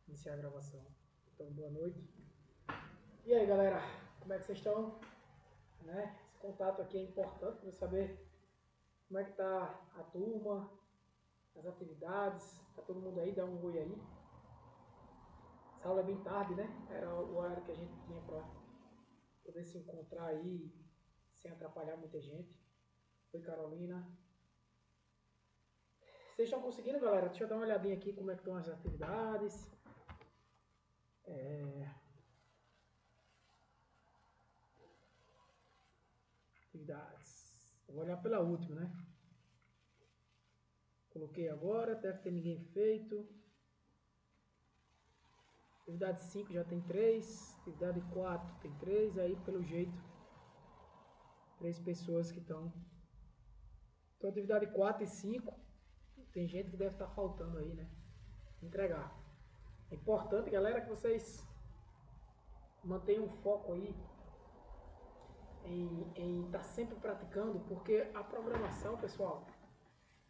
iniciar a gravação. Então, boa noite. E aí, galera, como é que vocês estão? Né? Esse contato aqui é importante para saber como é que tá a turma, as atividades, tá todo mundo aí, dá um oi aí. Essa aula é bem tarde, né? Era o horário que a gente tinha para poder se encontrar aí sem atrapalhar muita gente. Oi, Carolina. Vocês estão conseguindo, galera? Deixa eu dar uma olhadinha aqui como é que estão as atividades. Atividades. Eu vou olhar pela última, né? Coloquei agora, deve ter ninguém feito. Atividade 5 já tem 3. Atividade 4 tem 3. Aí, pelo jeito, 3 pessoas que estão. Então, atividade 4 e 5, tem gente que deve estar faltando aí, né? Entregar. É importante, galera, que vocês mantenham o foco aí em estar sempre praticando, porque a programação, pessoal,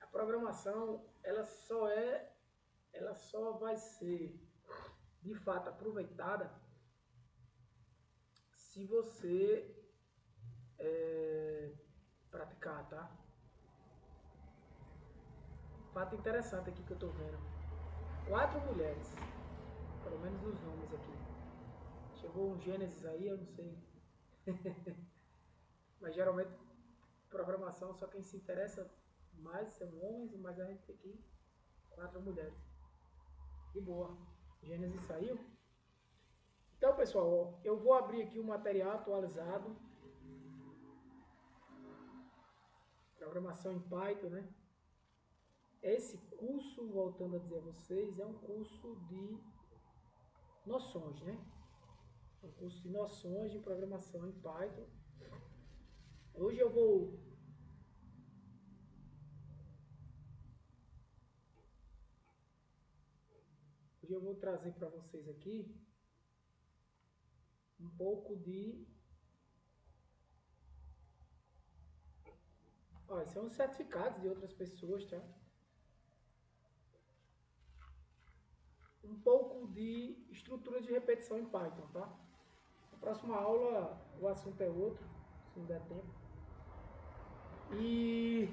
a programação, ela só vai ser de fato aproveitada se você praticar, tá? Fato interessante aqui que eu tô vendo. 4 mulheres, pelo menos os nomes aqui. Chegou um Gênesis aí, eu não sei. Mas geralmente programação só quem se interessa mais são homens, mas a gente tem aqui 4 mulheres. De boa. Gênesis saiu. Então, pessoal, eu vou abrir aqui o material atualizado. Programação em Python, né? Esse curso, voltando a dizer a vocês, é um curso de noções, né? É um curso de noções de programação em Python. Hoje eu vou trazer para vocês aqui um pouco de... Ó, são os certificados de outras pessoas, tá? Um pouco de estrutura de repetição em Python, tá? Na próxima aula o assunto é outro, se não der tempo. E,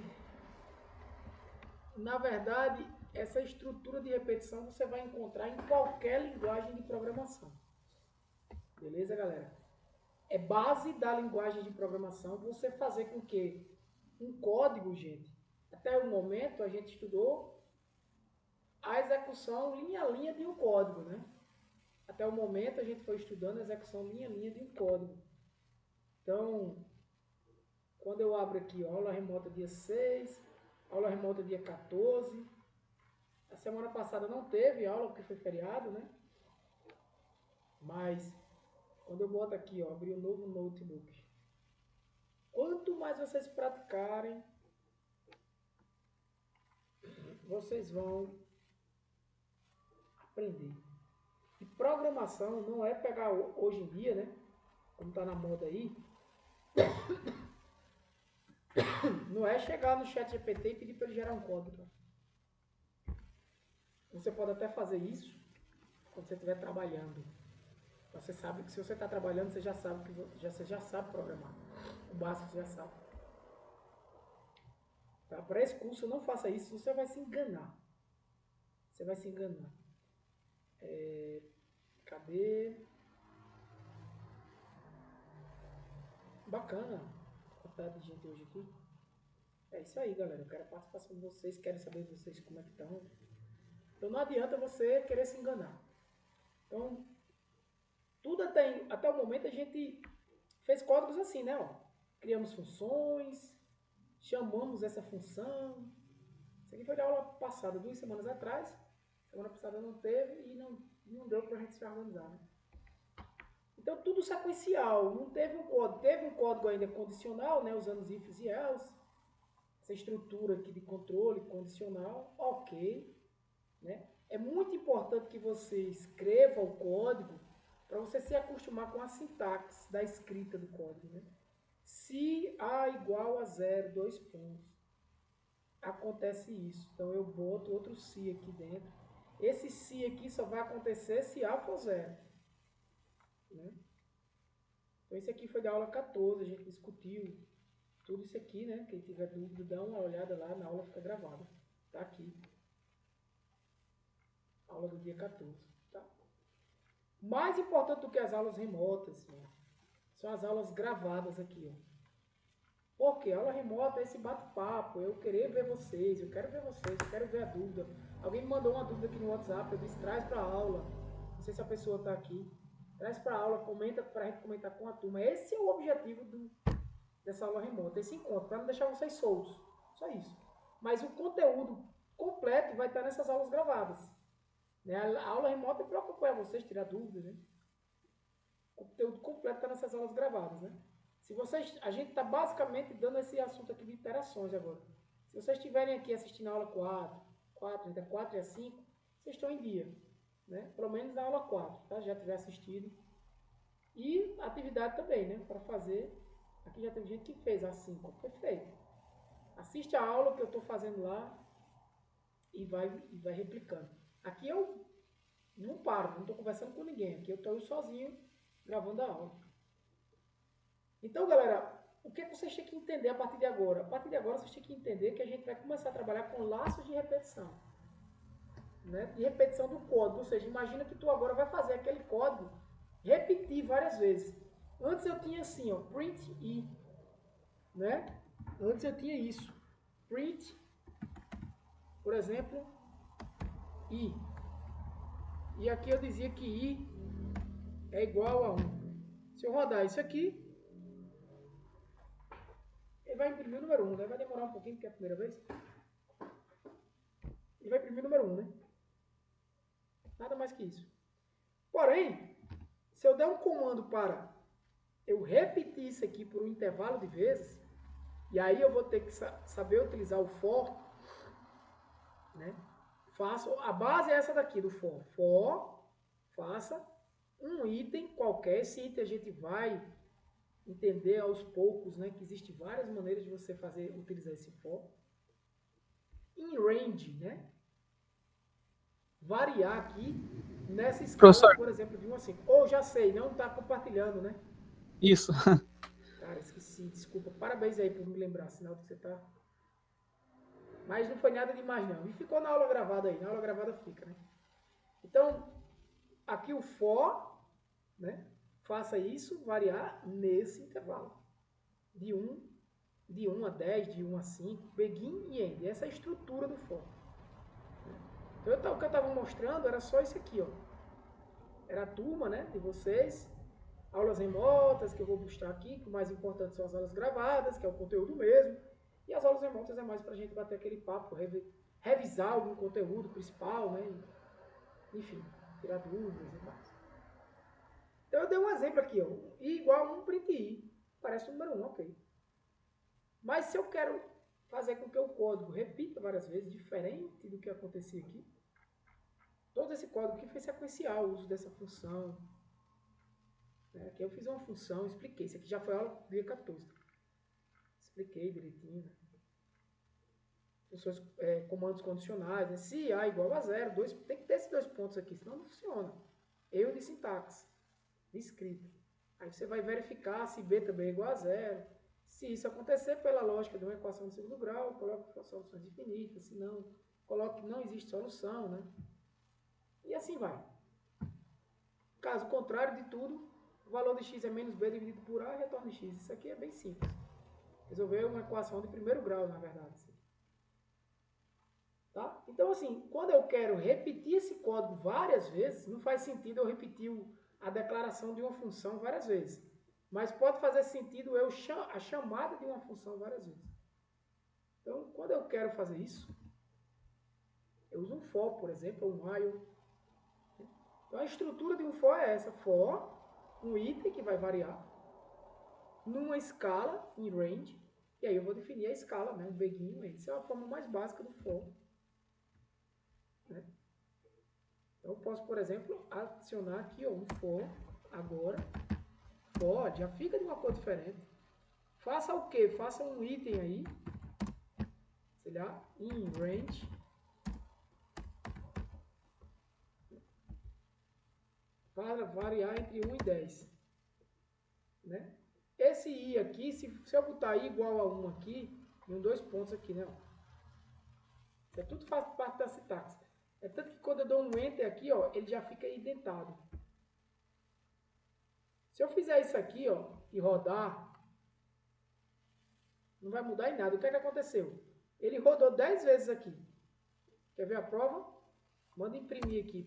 na verdade, essa estrutura de repetição você vai encontrar em qualquer linguagem de programação. Beleza, galera? É base da linguagem de programação você fazer com que um código, gente, até o momento a gente estudou a execução linha a linha de um código, né? Até o momento a gente foi estudando a execução linha a linha de um código. Então, quando eu abro aqui, ó, aula remota dia 6, aula remota dia 14. A semana passada não teve aula porque foi feriado, né? Mas, quando eu boto aqui, ó, abrir um novo notebook. Quanto mais vocês praticarem, vocês vão aprender. E programação não é pegar hoje em dia, né? Como tá na moda aí, não é chegar no chat GPT e pedir para ele gerar um código. Você pode até fazer isso quando você estiver trabalhando. Você sabe que se você está trabalhando, você já sabe que você já sabe programar. O básico você já sabe. Tá? Para esse curso, não faça isso, você vai se enganar. Você vai se enganar. Cadê? Bacana. Quantidade de gente hoje aqui. É isso aí, galera. Eu quero a participação de vocês, quero saber de vocês como é que estão. Então não adianta você querer se enganar. Então, tudo até o momento a gente fez códigos assim, né? Ó. Criamos funções, chamamos essa função. Isso aqui foi da aula passada, 2 semanas atrás. Semana passada não teve e não deu para a gente se organizar, né? Então tudo sequencial, não teve um código. Teve um código ainda condicional, né? Usando os ifs e else. Essa estrutura aqui de controle condicional, ok. Né? É muito importante que você escreva o código para você se acostumar com a sintaxe da escrita do código. Né? Se A igual a 0, 2 pontos, acontece isso. Então eu boto outro se aqui dentro Esse se aqui só vai acontecer se A for 0. Né? Então, esse aqui foi da aula 14, a gente discutiu tudo isso aqui, né? Quem tiver dúvida, dá uma olhada lá, na aula fica gravada. Tá aqui. Aula do dia 14, tá? Mais importante do que as aulas remotas, ó, são as aulas gravadas aqui, ó. Porque a aula remota é esse bate-papo, eu querer ver vocês, eu quero ver vocês, eu quero ver a dúvida. Alguém me mandou uma dúvida aqui no WhatsApp, eu disse, traz para a aula. Não sei se a pessoa está aqui. Traz para a aula, comenta para a gente comentar com a turma. Esse é o objetivo dessa aula remota, esse encontro, para não deixar vocês soltos. Só isso. Mas o conteúdo completo vai estar nessas aulas gravadas. Né? A aula remota é para acompanhar vocês, tirar dúvidas, né? O conteúdo completo está nessas aulas gravadas, né? Se vocês, a gente está basicamente dando esse assunto aqui de interações agora. Se vocês estiverem aqui assistindo a aula 4, entre a 4 e a 5, vocês estão em dia, né? Pelo menos na aula 4, tá? Já tiver assistido. E atividade também, né? Para fazer. Aqui já teve gente que fez a 5, perfeito. Assiste a aula que eu estou fazendo lá e vai replicando. Aqui eu não paro, não estou conversando com ninguém. Aqui eu estou sozinho gravando a aula. Então, galera, o que vocês têm que entender a partir de agora? A partir de agora, vocês têm que entender que a gente vai começar a trabalhar com laços de repetição. Né? De repetição do código. Ou seja, imagina que tu agora vai fazer aquele código repetir várias vezes. Antes eu tinha assim, ó, print i. Né? Antes eu tinha isso. Print, por exemplo, i. E aqui eu dizia que i é igual a 1. Se eu rodar isso aqui, ele vai imprimir o número 1, né? Vai demorar um pouquinho, porque é a primeira vez. Ele vai imprimir o número 1, né? Nada mais que isso. Porém, se eu der um comando para eu repetir isso aqui por um intervalo de vezes, e aí eu vou ter que saber utilizar o for, né? Faço, a base é essa daqui do for. For, faça um item qualquer. Esse item a gente vai entender aos poucos, né? Que existem várias maneiras de você utilizar esse for. Em range, né? Variar aqui nessa escala, professor, por exemplo, de 1 a 5. Ou já sei, não está compartilhando, né? Isso. Cara, esqueci, desculpa. Parabéns aí por me lembrar, sinal que você tá... Mas não foi nada demais, não. E ficou na aula gravada aí. Na aula gravada fica, né? Então, aqui o for, né? Faça isso variar nesse intervalo. De 1 a 10, de 1 a 5, begin e end. Essa é a estrutura do for. Então, o que eu estava mostrando era só isso aqui, ó. Era a turma, né, de vocês. Aulas remotas, que eu vou buscar aqui, que o mais importante são as aulas gravadas, que é o conteúdo mesmo. E as aulas remotas é mais para a gente bater aquele papo, revisar algum conteúdo principal, né? Enfim, tirar dúvidas e mais. Então eu dei um exemplo aqui, ó. I igual a 1 print I. Parece o número 1, ok. Mas se eu quero fazer com que o código repita várias vezes, diferente do que acontecia aqui, todo esse código aqui foi sequencial, o uso dessa função. Aqui eu fiz uma função, expliquei. Isso aqui já foi a aula do dia 14. Expliquei direitinho. Né? Funções, comandos condicionais. Né? Se A igual a 0, tem que ter esses 2 pontos aqui, senão não funciona. Erro de sintaxe, de escrita. Aí você vai verificar se B também é igual a 0. Se isso acontecer pela lógica de uma equação de segundo grau, coloque soluções infinitas. Se não, coloque que não existe solução. Né? E assim vai. Caso contrário de tudo, o valor de x é menos b dividido por a e retorna x. Isso aqui é bem simples. Resolver uma equação de primeiro grau, na verdade. Tá? Então, assim, quando eu quero repetir esse código várias vezes, não faz sentido eu repetir a declaração de uma função várias vezes. Mas pode fazer sentido a chamada de uma função várias vezes. Então, quando eu quero fazer isso, eu uso um for, por exemplo, ou um while. Então, a estrutura de um for é essa. For, um item que vai variar, numa escala, em range, e aí eu vou definir a escala, né? Um begin, um end. Essa é a forma mais básica do for. Né? Então, eu posso, por exemplo, adicionar aqui ó, um for, agora, for, já fica de uma cor diferente. Faça o quê? Faça um item aí, sei lá, in range, para variar entre 1 e 10. Né? Esse I aqui, se eu botar I igual a 1 aqui, em 2 pontos aqui, né? Isso é tudo faz parte da sintaxe. É tanto que quando eu dou um Enter aqui, ó, ele já fica indentado. Se eu fizer isso aqui, ó, e rodar, não vai mudar em nada. O que é que aconteceu? Ele rodou 10 vezes aqui. Quer ver a prova? Manda imprimir aqui,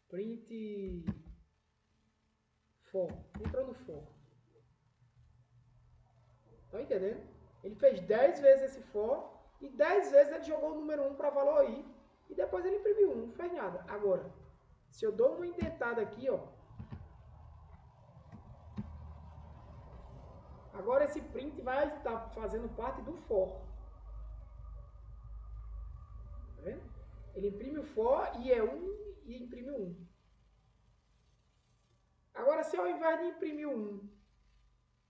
print for. Entrou no for. Tá entendendo? Ele fez 10 vezes esse for e 10 vezes ele jogou o número 1 para valor I e depois ele imprimiu 1, não fez nada. Agora, se eu dou uma indentada aqui, ó, agora esse print vai estar fazendo parte do for. Tá vendo? Ele imprime o for e é 1 e imprime 1. Agora, se ao invés de imprimir o 1,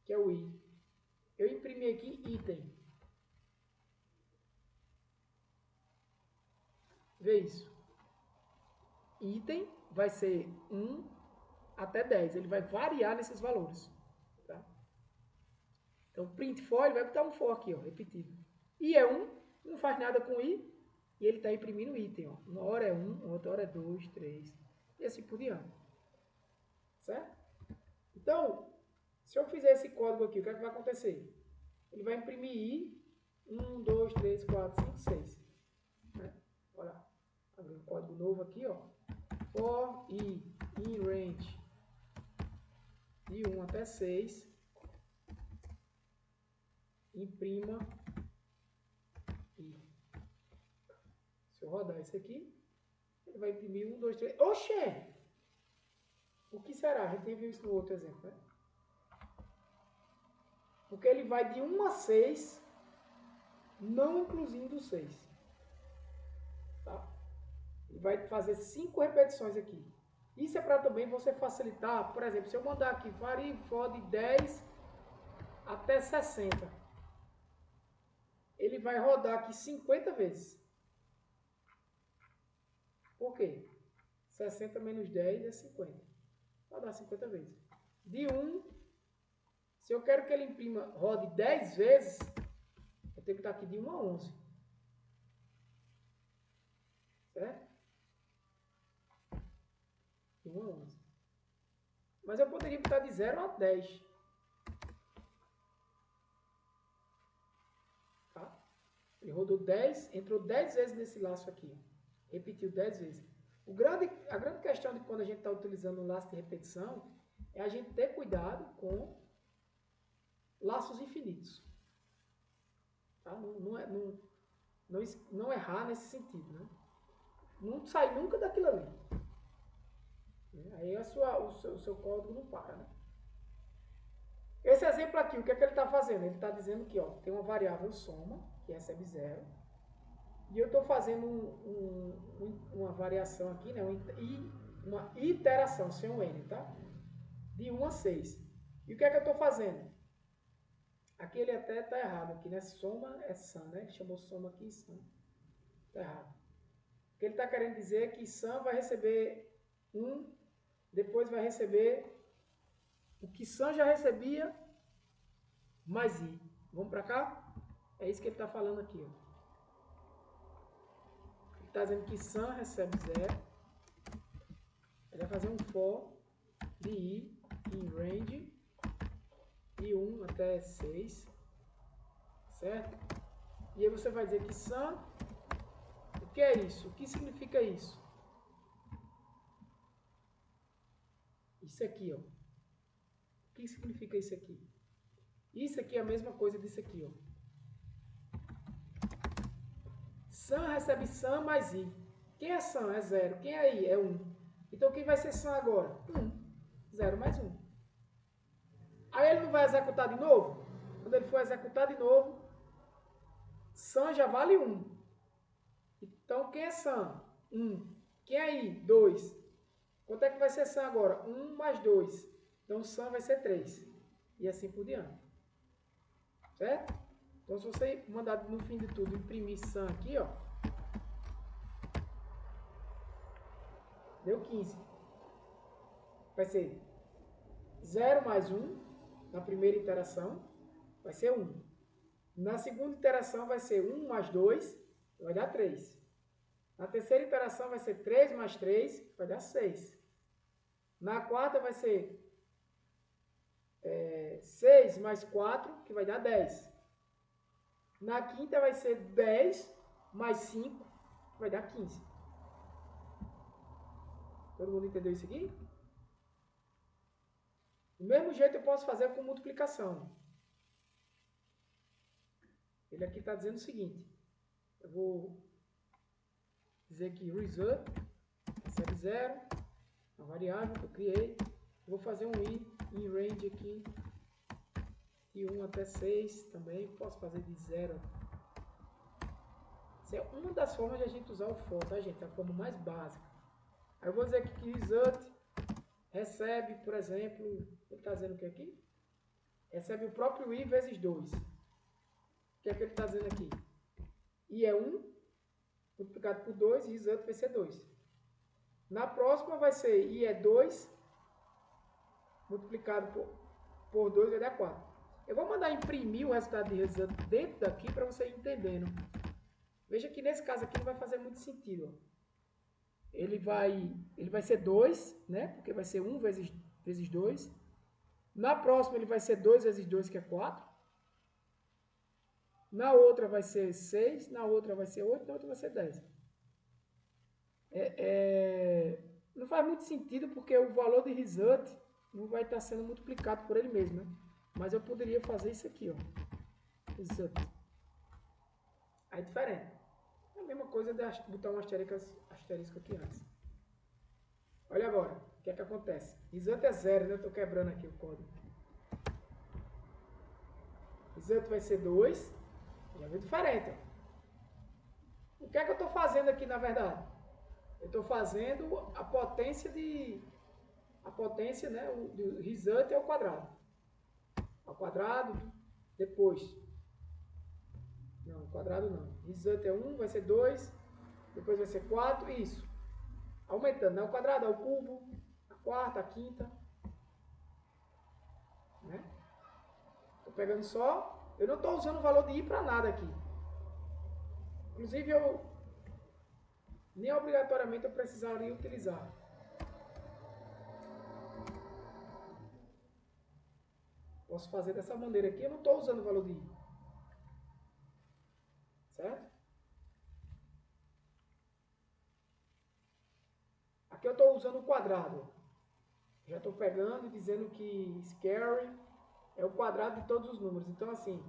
que é o I, eu imprimir aqui item. Vê isso. Item vai ser 1 até 10. Ele vai variar nesses valores. Tá? Então, print for, ele vai botar um for aqui, ó, repetido. I é 1, não faz nada com I, e ele está imprimindo o item. Ó. Uma hora é 1, outra hora é 2, 3, e assim por diante. Certo? Então, se eu fizer esse código aqui, o que é que vai acontecer? Ele vai imprimir I, 1, 2, 3, 4, 5, 6. Né? Olha lá. Abrir um código novo aqui, ó. For I in range de 1 até 6. Imprima I. Se eu rodar isso aqui, ele vai imprimir 1, 2, 3. Oxê! O que será? A gente viu isso no outro exemplo, né? Porque ele vai de 1 a 6, não incluindo o 6. Tá? Ele vai fazer 5 repetições aqui. Isso é para também você facilitar. Por exemplo, se eu mandar aqui varie for de 10 até 60, ele vai rodar aqui 50 vezes. Por quê? 60 menos 10 é 50. Vai dar 50 vezes. De 1, se eu quero que ele imprima, rode 10 vezes, eu tenho que estar aqui de 1 a 11. Certo? De 1 a 11. Mas eu poderia botar de 0 a 10. Tá? Ele rodou 10, entrou 10 vezes nesse laço aqui. Repetiu 10 vezes. A grande questão de quando a gente está utilizando um laço de repetição é a gente ter cuidado com laços infinitos. Tá? Não errar nesse sentido. Né? Não sai nunca daquilo ali. Aí o seu código não para. Né? Esse exemplo aqui, o que é que ele está fazendo? Ele está dizendo que ó, tem uma variável soma, que recebe 0, e eu estou fazendo uma variação aqui, né? Uma iteração, sem um N, tá? De 1 a 6. E o que é que eu estou fazendo? Aqui ele até está errado, aqui, né? Soma é sum, né? Ele chamou soma aqui sum. Está errado. Porque ele está querendo dizer que sum vai receber 1, depois vai receber o que sum já recebia, mais i. Vamos para cá? É isso que ele está falando aqui, ó. Ele está dizendo que sum recebe 0. Ele vai fazer um for de i em range de 1 até 6. Certo? E aí você vai dizer que sum, o que é isso? O que significa isso? Isso aqui, ó. O que significa isso aqui? Isso aqui é a mesma coisa disso aqui, ó. Sum recebe sum mais i. Quem é sum? É 0. Quem é i? É 1. Então quem vai ser sum agora? 1. 0 mais 1. Aí ele não vai executar de novo? Quando ele for executar de novo, sum já vale 1. Então quem é sum? 1. Quem é i? 2. Quanto é que vai ser sum agora? 1 mais 2. Então sum vai ser 3. E assim por diante. Certo? Então se você mandar no fim de tudo imprimir sum aqui, ó. Deu 15. Vai ser 0 mais 1 na primeira iteração, vai ser 1. Na segunda iteração vai ser 1 mais 2, vai dar 3. Na terceira iteração vai ser 3 mais 3, vai dar 6. Na quarta vai ser 6 mais 4, que vai dar 10. Na quinta vai ser 10 mais 5, que vai dar 15. Todo mundo entendeu isso aqui? Do mesmo jeito eu posso fazer com multiplicação. Ele aqui está dizendo o seguinte. Eu vou dizer que result recebe 0, a variável que eu criei. Vou fazer um i em range aqui de 1 até 6 também. Posso fazer de 0. Essa é uma das formas de a gente usar o for, tá, gente? É a forma mais básica. Aí eu vou dizer aqui que result recebe, por exemplo, ele está dizendo o que aqui? Recebe o próprio i vezes 2. O que é que ele está dizendo aqui? I é 1, multiplicado por 2, e result vai ser 2. Na próxima vai ser i é 2, multiplicado por 2 vai dar 4. Eu vou mandar imprimir o resultado de result dentro daqui para você ir entendendo. Veja que nesse caso aqui não vai fazer muito sentido. Ó. Ele vai ser 2, né? Porque vai ser 1 vezes 2. Na próxima ele vai ser 2 vezes 2, que é 4. Na outra vai ser 6, na outra vai ser 8, na outra vai ser 10. Não faz muito sentido porque o valor de result não vai estar sendo multiplicado por ele mesmo, né? Mas eu poderia fazer isso aqui, ó. Result. Aí é diferente. É a mesma coisa de botar um asterisco aqui antes. Olha agora, o que é que acontece? Result é 0, né? Eu estou quebrando aqui o código. Result vai ser 2. Já viu diferente, ó. O que é que eu estou fazendo aqui, na verdade? Eu estou fazendo a potência, né? O result é o quadrado. Ao quadrado, depois. Não, quadrado não. Result é 1, vai ser 2, depois vai ser 4, isso. Aumentando, né? O quadrado, ao cubo, a quarta, a quinta. Né? Estou pegando só. Eu não estou usando o valor de i para nada aqui. Inclusive, nem obrigatoriamente eu precisaria utilizar. Posso fazer dessa maneira aqui. Eu não estou usando o valor de i. Certo? Aqui eu estou usando o quadrado. Já estou pegando e dizendo que scary é o quadrado de todos os números. Então, assim,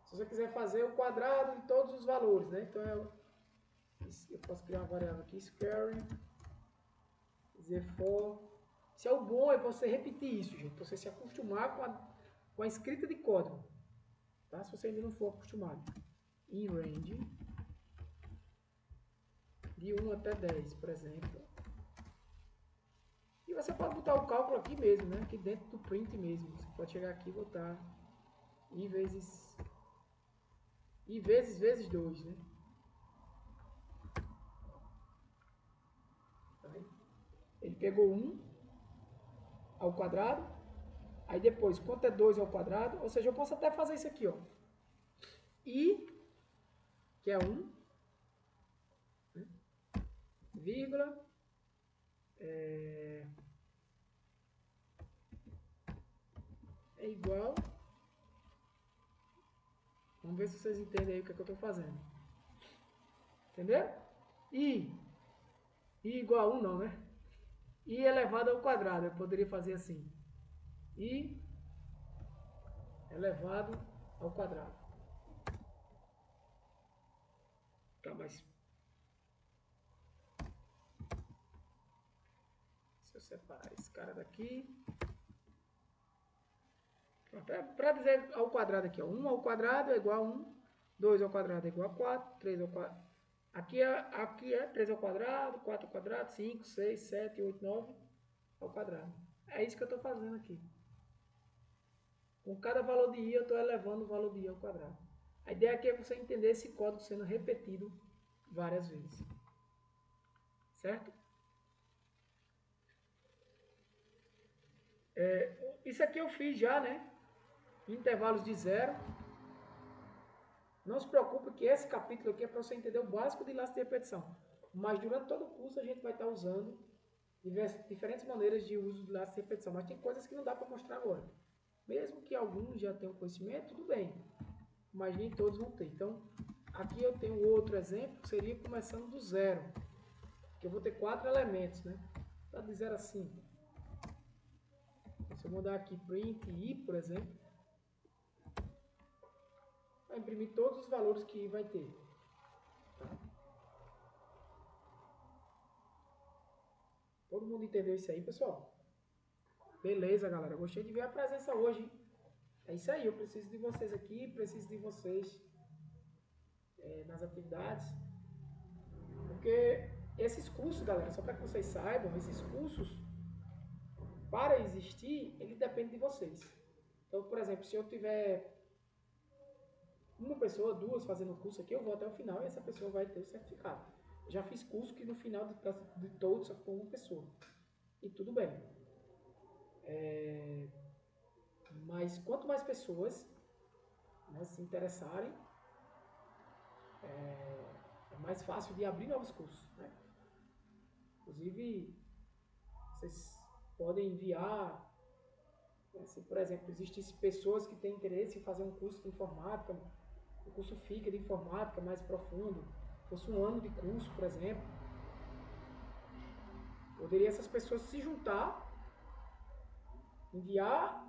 se você quiser fazer o quadrado de todos os valores, né? Então, eu posso criar uma variável aqui, scary, dizer for. Isso é o bom, é você repetir isso, gente. Você se acostumar com a escrita de código. Tá? Se você ainda não for acostumado. In range de 1 até 10, por exemplo. E você pode botar o cálculo aqui mesmo, né? Aqui dentro do print mesmo. Você pode chegar aqui e botar i vezes 2, né? Ele pegou 1 ao quadrado, aí depois, quanto é 2 ao quadrado? Ou seja, eu posso até fazer isso aqui, ó. I, que é 1, né? Vírgula, é igual. Vamos ver se vocês entendem aí o que, é que eu estou fazendo. Entendeu? I igual a 1 não, né? I elevado ao quadrado. Eu poderia fazer assim. I elevado ao quadrado. Tá, mas se eu separar esse cara daqui. Para dizer ao quadrado aqui, ó. 1 ao quadrado é igual a 1. 2 ao quadrado é igual a 4. 3 ao quadrado. Aqui é 3 ao quadrado, 4 ao quadrado, 5, 6, 7, 8, 9 ao quadrado. É isso que eu estou fazendo aqui. Com cada valor de i, eu estou elevando o valor de i ao quadrado. A ideia aqui é você entender esse código sendo repetido várias vezes. Certo? Isso aqui eu fiz já, né? Em intervalos de 0. Não se preocupe que esse capítulo aqui é para você entender o básico de laço de repetição. Mas durante todo o curso a gente vai estar usando diferentes maneiras de uso de laço de repetição. Mas tem coisas que não dá para mostrar agora. Mesmo que alguns já tenham conhecimento, tudo bem. Mas nem todos vão ter. Então, aqui eu tenho outro exemplo, que seria começando do 0. Que eu vou ter 4 elementos, né? Tá de 0 a 5. Se eu mandar aqui print i, por exemplo, vai imprimir todos os valores que vai ter. Tá? Todo mundo entendeu isso aí, pessoal? Beleza, galera. Gostei de ver a presença hoje, hein? É isso aí. Eu preciso de vocês aqui, preciso de vocês nas atividades. Porque esses cursos, galera, só para que vocês saibam, esses cursos, para existir, ele depende de vocês. Então, por exemplo, se eu tiver uma pessoa, duas fazendo o curso aqui, eu vou até o final e essa pessoa vai ter o certificado. Eu já fiz curso que no final de todos só ficou uma pessoa. E tudo bem. Mas quanto mais pessoas, né, se interessarem, é mais fácil de abrir novos cursos. Né? Inclusive, vocês podem enviar, se por exemplo, existem pessoas que têm interesse em fazer um curso de informática, o curso fica de informática mais profundo, fosse um ano de curso, por exemplo, poderia essas pessoas se juntar, enviar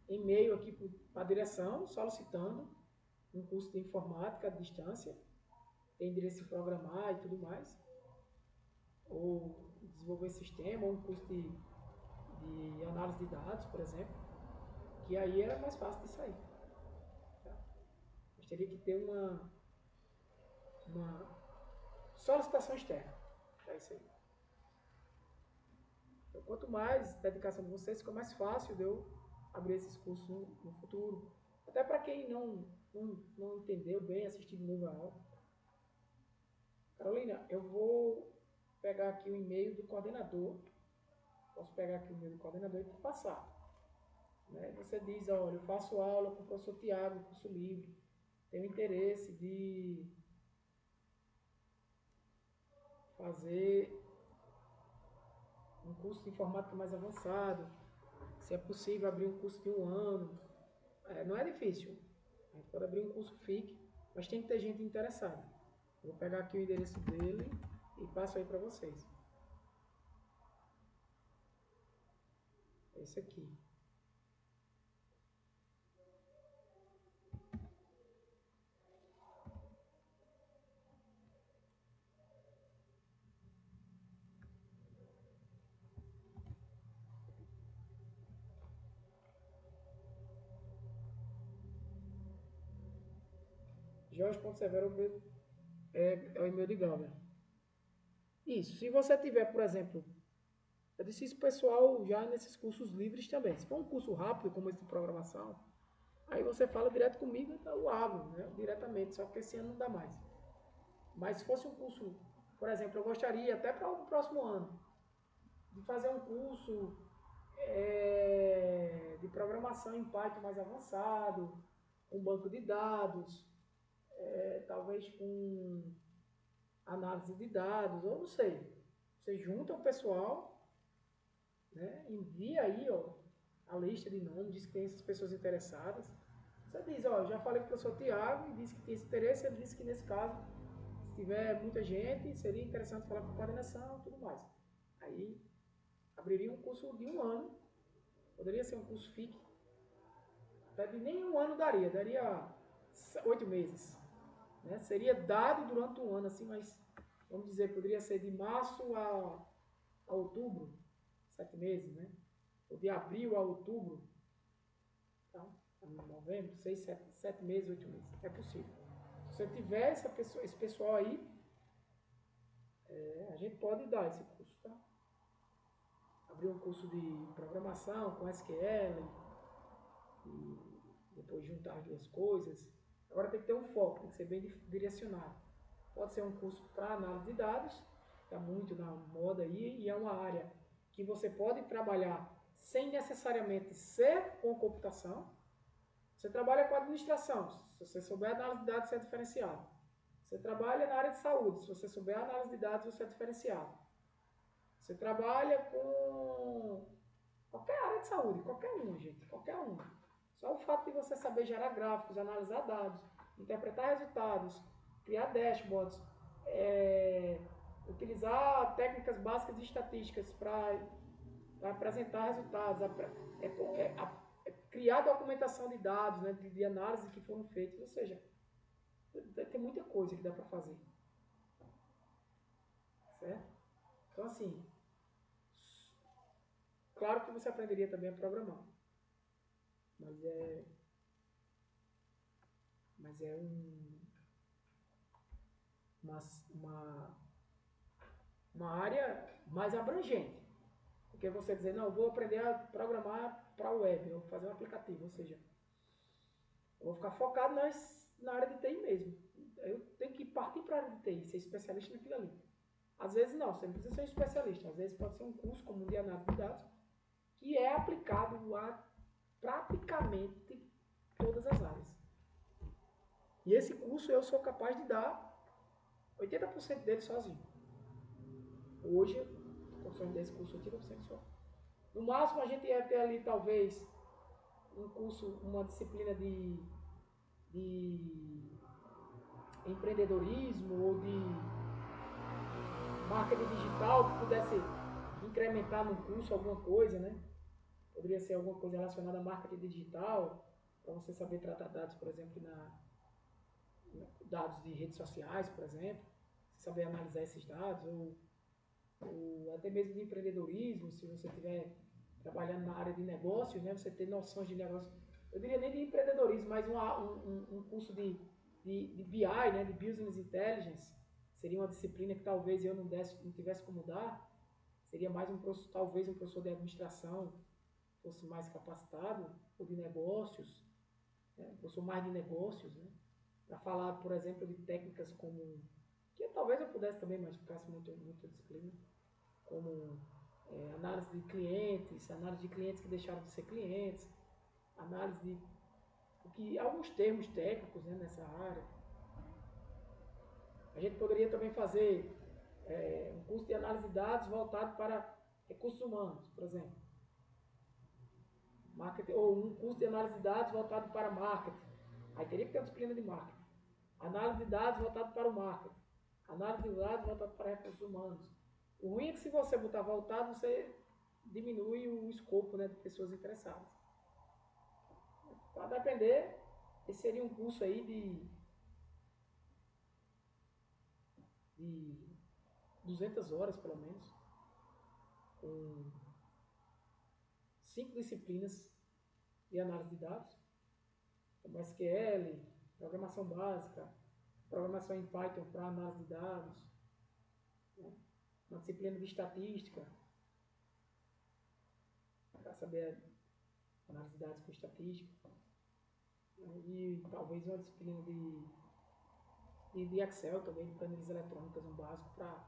e-mail aqui para a direção solicitando um curso de informática à distância, tem interesse em programar e tudo mais, ou desenvolver sistema, ou um curso de análise de dados, por exemplo, que aí era mais fácil de sair. Tá? Mas teria que ter uma solicitação externa. É isso aí. Então, quanto mais dedicação de vocês, fica mais fácil de eu abrir esses cursos no futuro. Até para quem não entendeu bem, assistir de novo a aula. Carolina, eu vou pegar aqui o e-mail do coordenador. Posso pegar aqui o e-mail do coordenador e te passar. Né? Você diz, olha, eu faço aula com o professor Tiago, curso livre. Tenho interesse de fazer um curso de informática mais avançado. Se é possível abrir um curso de um ano. Não é difícil. A gente pode abrir um curso FIC, mas tem que ter gente interessada. Vou pegar aqui o endereço dele e passo aí para vocês. Esse aqui. Jorge.severo é o e-mail de Glauber. Isso. Se você tiver, por exemplo, eu disse isso pessoal já nesses cursos livres também. Se for um curso rápido, como esse de programação, aí você fala direto comigo, então eu abro, né, diretamente, só que esse ano não dá mais. Mas se fosse um curso, por exemplo, eu gostaria até para o próximo ano, de fazer um curso de programação em Python mais avançado, um banco de dados, talvez com análise de dados, ou não sei. Você junta o pessoal, né, envia aí ó, a lista de nomes, diz que tem essas pessoas interessadas. Você diz, ó, já falei com o professor Tiago e disse que tem esse interesse, ele disse que nesse caso, se tiver muita gente, seria interessante falar com a coordenação e tudo mais. Aí abriria um curso de um ano, poderia ser um curso FIC, até de nem um ano daria 8 meses. Né? Seria dado durante um ano, assim, mas vamos dizer, poderia ser de março a outubro, 7 meses, né? Ou de abril a outubro, então, novembro, 6, 7 meses, 8 meses. É possível. Se você tiver esse pessoal aí, a gente pode dar esse curso, tá? Abrir um curso de programação com SQL e depois juntar as duas coisas. Agora tem que ter um foco, tem que ser bem direcionado. Pode ser um curso para análise de dados, está muito na moda aí, e é uma área que você pode trabalhar sem necessariamente ser com computação. Você trabalha com administração. Se você souber análise de dados, você é diferenciado. Você trabalha na área de saúde. Se você souber análise de dados, você é diferenciado. Você trabalha com qualquer área de saúde, qualquer uma, gente, qualquer uma. Só o fato de você saber gerar gráficos, analisar dados, interpretar resultados, criar dashboards, utilizar técnicas básicas de estatísticas para apresentar resultados, criar documentação de dados, né, de análise que foram feitas, ou seja, tem muita coisa que dá para fazer. Certo? Então, assim, claro que você aprenderia também a programar, mas é uma, uma área mais abrangente. Porque você dizer, não, eu vou aprender a programar para a web, eu vou fazer um aplicativo, ou seja, eu vou ficar focado na área de TI mesmo. Eu tenho que partir para a área de TI, ser especialista naquilo ali. Às vezes não, você não precisa ser um especialista, às vezes pode ser um curso como de análise de dados, que é aplicado a praticamente todas as áreas. E esse curso eu sou capaz de dar 80% dele sozinho. Hoje, estou consumindo desse curso 80% só. No máximo, a gente ia ter ali, talvez, um curso, uma disciplina de empreendedorismo ou de marketing digital que pudesse incrementar no curso alguma coisa, né? Poderia ser alguma coisa relacionada a marketing digital, para você saber tratar dados, por exemplo, dados de redes sociais, por exemplo, saber analisar esses dados, ou até mesmo de empreendedorismo, se você estiver trabalhando na área de negócios, né, você ter noções de negócio. Eu diria nem de empreendedorismo, mas um curso de BI, né, de Business Intelligence, seria uma disciplina que talvez eu não tivesse como dar, seria mais talvez um professor de administração fosse mais capacitado, ou de negócios, né, um professor mais de negócios, né, para falar, por exemplo, de técnicas como, que talvez eu pudesse também, mas ficasse muita disciplina, como análise de clientes que deixaram de ser clientes, análise alguns termos técnicos, né, nessa área. A gente poderia também fazer um curso de análise de dados voltado para recursos humanos, por exemplo. Ou um curso de análise de dados voltado para marketing. Aí teria que ter uma disciplina de marketing. Análise de dados voltado para o marketing. Análise de dados voltado para recursos humanos. O ruim é que se você botar voltado, você diminui o escopo, né, de pessoas interessadas. Para depender, esse seria um curso aí de 200 horas, pelo menos, com 5 disciplinas de análise de dados, como SQL, programação básica, programação em Python para análise de dados, né? Uma disciplina de estatística, para saber análise de dados com estatística, né? E talvez uma disciplina de Excel também, de planilhas eletrônicas, um básico para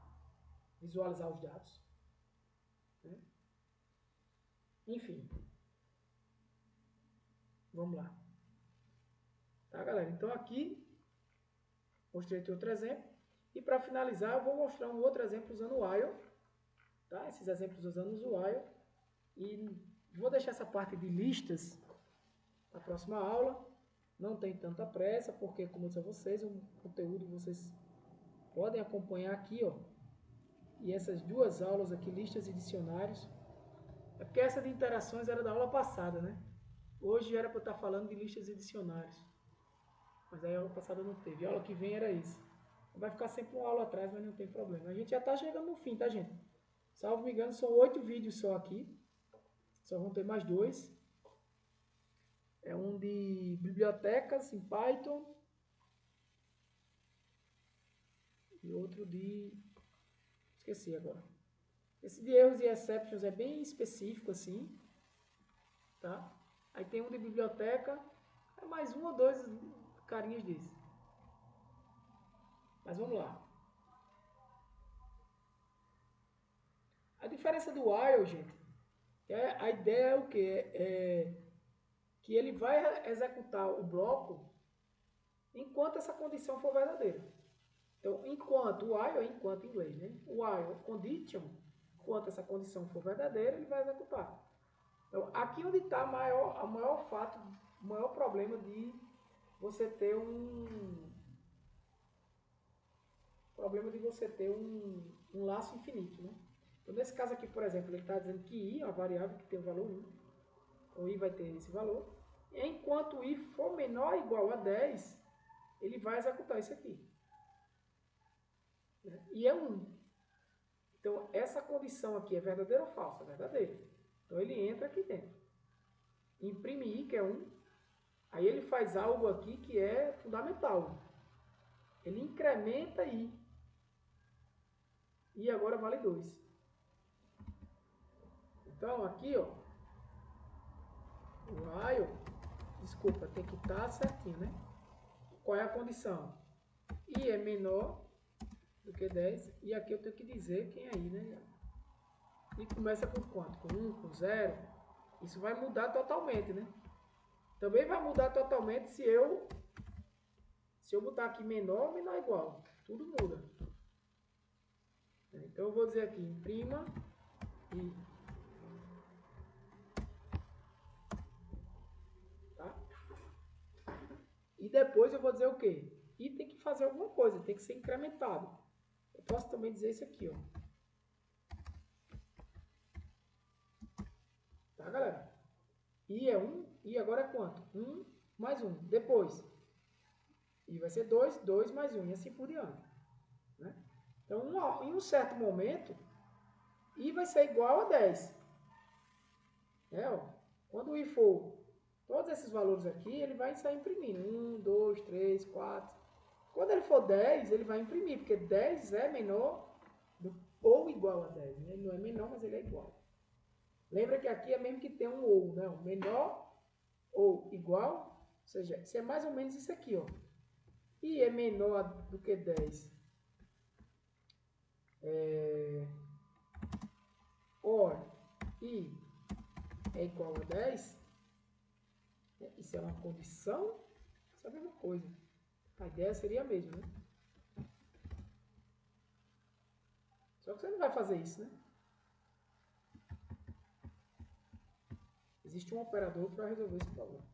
visualizar os dados, né? Enfim, vamos lá. Tá, galera? Então aqui mostrei aqui outro exemplo. E para finalizar, eu vou mostrar um outro exemplo usando o while. Tá? Esses exemplos usando o while. E vou deixar essa parte de listas para a próxima aula. Não tem tanta pressa, porque, como eu disse a vocês, o conteúdo vocês podem acompanhar aqui, ó. E essas duas aulas aqui, listas e dicionários. É porque essa de interações era da aula passada, né? Hoje era para eu estar falando de listas e dicionários. Mas aí a aula passada não teve. A aula que vem era isso. Vai ficar sempre uma aula atrás, mas não tem problema. A gente já está chegando no fim, tá, gente? Salvo me engano, são 8 vídeos só aqui. Só vão ter mais 2. É um de bibliotecas em Python. E outro de... esqueci agora. Esse de erros e exceptions é bem específico, assim. Tá? Aí tem um de biblioteca. É mais um ou dois carinhas desse. Mas vamos lá. A diferença do while, gente, A ideia é o quê? Que ele vai executar o bloco enquanto essa condição for verdadeira. Então, enquanto o while é enquanto em inglês, né? O while condition, enquanto essa condição for verdadeira, ele vai executar. Então, aqui onde está o maior fato, o maior problema de você ter um laço infinito, né? Então, nesse caso aqui, por exemplo, ele está dizendo que i é uma variável que tem o valor 1. Então, i vai ter esse valor. Enquanto i for menor ou igual a 10, ele vai executar isso aqui. E é 1. Então, essa condição aqui é verdadeira ou falsa? Verdadeira. Então, ele entra aqui dentro. Imprime i, que é 1. Aí ele faz algo aqui que é fundamental. Ele incrementa i. E agora vale 2. Então, aqui, ó, o while, desculpa, tem que estar certinho, né? Qual é a condição? I é menor do que 10. E aqui eu tenho que dizer quem é i, né? E começa com quanto? Com 1, com 0. Isso vai mudar totalmente, né? Também vai mudar totalmente se eu botar aqui menor ou menor igual. Tudo muda. Então eu vou dizer aqui, imprima i. Tá? E depois eu vou dizer o quê? I tem que fazer alguma coisa, tem que ser incrementado. Eu posso também dizer isso aqui, ó. Tá, galera? I é 1, I agora é quanto? 1 mais 1. Depois, I vai ser 2, 2 mais 1, e assim por diante. Né? Então, em um certo momento, I vai ser igual a 10. Ó. Quando I for todos esses valores aqui, ele vai sair imprimindo. 1, 2, 3, 4. Quando ele for 10, ele vai imprimir, porque 10 é menor ou igual a 10. Né? Ele não é menor, mas ele é igual. Lembra que aqui é mesmo que tem um ou, né? O menor ou igual, ou seja, isso é mais ou menos isso aqui, ó. I é menor do que 10. Or I é igual a 10. Isso é uma condição? Isso é a mesma coisa. A ideia seria a mesma, né? Só que você não vai fazer isso, né? Existe um operador para resolver esse problema.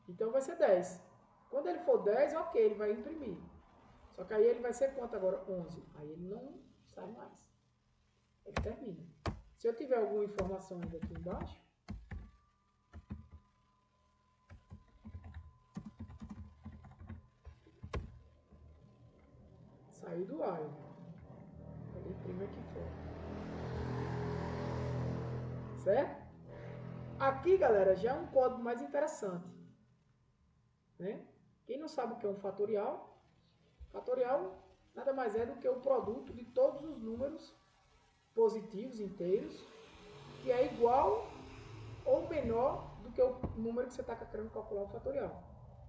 Então vai ser 10. Quando ele for 10, ok, ele vai imprimir. Só que aí ele vai ser quanto agora? 11. Aí ele não sai mais. Ele termina. Se eu tiver alguma informação ainda aqui embaixo, saiu do while. Ele imprime aqui fora. Certo? Aqui, galera, já é um código mais interessante. Né? Quem não sabe o que é um fatorial, fatorial nada mais é do que o produto de todos os números positivos inteiros, que é igual ou menor do que o número que você está querendo calcular o fatorial.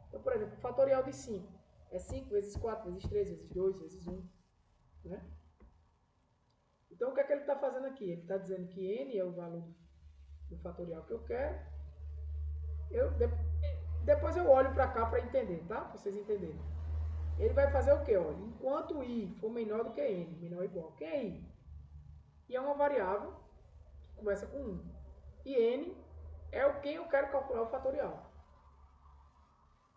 Então, por exemplo, o fatorial de 5 é 5 vezes 4 vezes 3 vezes 2 vezes 1. Né? Então, o que é que ele está fazendo aqui? Ele está dizendo que n é o valor do fatorial que eu quero. Depois eu olho para cá para entender, tá? Para vocês entenderem. Ele vai fazer o quê? Olha, enquanto i for menor do que n, menor ou igual. Quem é i? I é uma variável que começa com 1. E n é o quem eu quero calcular o fatorial.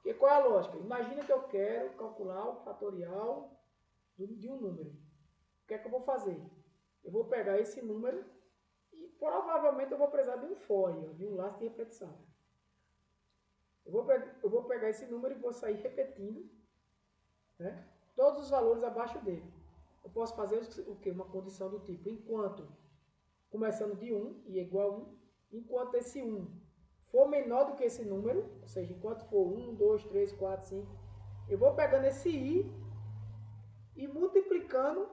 E qual é a lógica? Imagina que eu quero calcular o fatorial de um número. O que é que eu vou fazer? Eu vou pegar esse número e provavelmente eu vou precisar de um for, de um laço de repetição. Eu vou pegar esse número e vou sair repetindo, né, todos os valores abaixo dele. Eu posso fazer o quê? Uma condição do tipo, enquanto, começando de 1 e igual a 1, enquanto esse 1 for menor do que esse número, ou seja, enquanto for 1, 2, 3, 4, 5, eu vou pegando esse i e multiplicando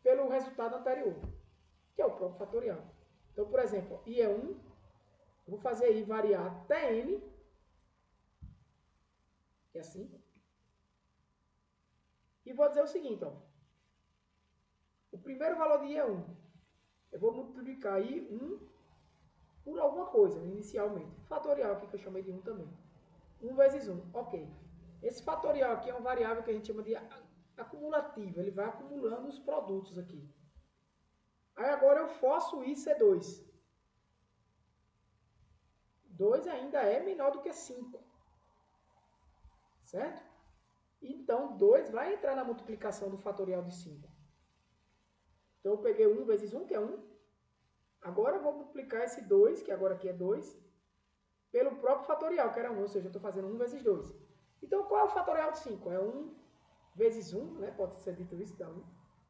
pelo resultado anterior, que é o próprio fatorial. Então, por exemplo, i é 1, eu vou fazer i variar até n, que é assim, e vou dizer o seguinte, ó, primeiro valor de i é 1. Eu vou multiplicar aí 1 por alguma coisa, inicialmente. Fatorial aqui que eu chamei de 1 também. 1 vezes 1, ok. Esse fatorial aqui é uma variável que a gente chama de acumulativa. Ele vai acumulando os produtos aqui. Aí agora eu forço i ser 2. 2 ainda é menor do que 5. Certo? Então, 2 vai entrar na multiplicação do fatorial de 5. Então, eu peguei 1 vezes 1, que é 1. Agora, eu vou multiplicar esse 2, que agora aqui é 2, pelo próprio fatorial, que era 1. Ou seja, eu estou fazendo 1 vezes 2. Então, qual é o fatorial de 5? É 1 vezes 1, né? Pode ser dito isso, dá 1.